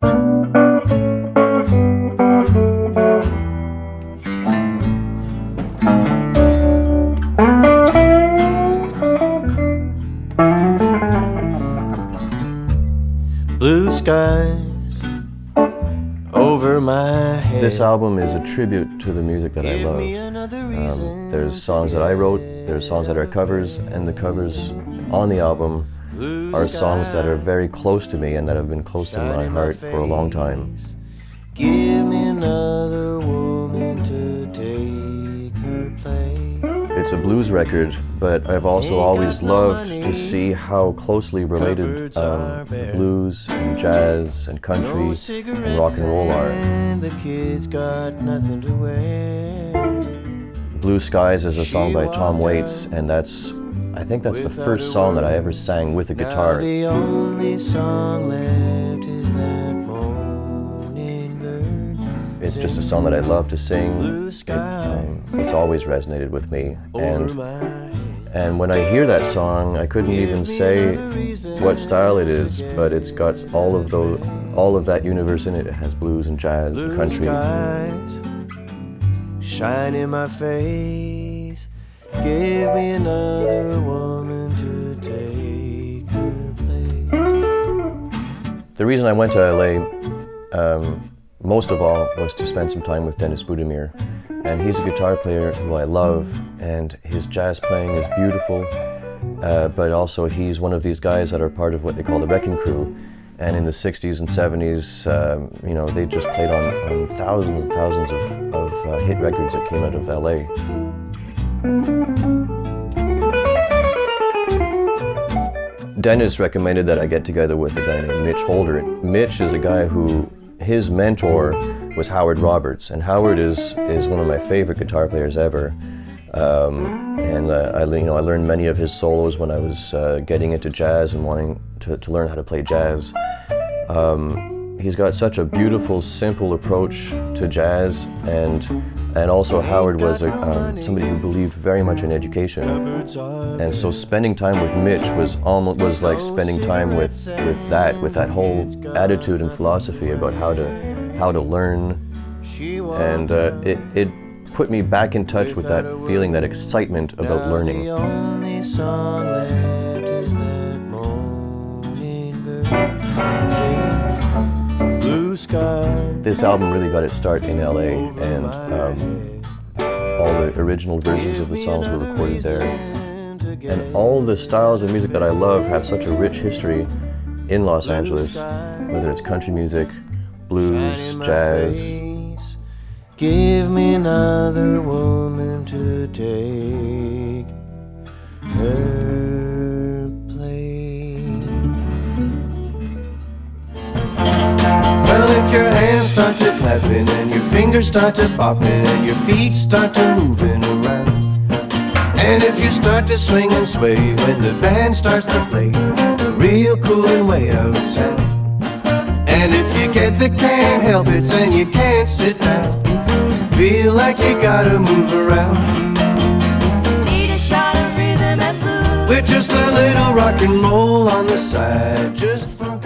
Blue skies over my head. This album is a tribute to the music that I love. There's songs that I wrote, there's songs that are covers, and the covers on the album are songs that are very close to me and that have been close to my heart for a long time. Give me another woman to take her place. It's a blues record, but I've also always loved to see how closely related blues and jazz and country and rock and roll are. The kids got nothing to wear. Blue Skies is a song by Tom Waits, and I think that's the first song that I ever sang with a guitar. The only song left is that moaning bird. It's just a song that I love to sing. It's always resonated with me. And when I hear that song, I couldn't even say what style it is, but it's got all of that universe in it. It has blues and jazz and country. Shine in my face. Give me another woman to take her place. The reason I went to LA, most of all, was to spend some time with Dennis Budimir. And he's a guitar player who I love, and his jazz playing is beautiful, but also he's one of these guys that are part of what they call the Wrecking Crew. And in the 60s and 70s, they just played on thousands and thousands of hit records that came out of LA. Dennis recommended that I get together with a guy named Mitch Holder. Mitch is a guy who, his mentor was Howard Roberts, and Howard is one of my favorite guitar players ever. I learned many of his solos when I was getting into jazz and wanting to learn how to play jazz. He's got such a beautiful, simple approach to jazz, and also Howard was somebody who believed very much in education. And so spending time with Mitch was like spending time with that whole attitude and philosophy about how to learn. And it put me back in touch with that feeling, that excitement about learning. This album really got its start in LA, and all the original versions of the songs were recorded there. And all the styles of music that I love have such a rich history in Los Angeles, whether it's country music, blues, jazz. Give me another woman to take her place. Well, if your hands start to clapping and your fingers start to popping and your feet start to moving around, and if you start to swing and sway when the band starts to play a real cool and way out sound, and if you get the can't help it and you can't sit down, feel like you gotta move around, need a shot of rhythm and blues with just a little rock and roll on the side, just for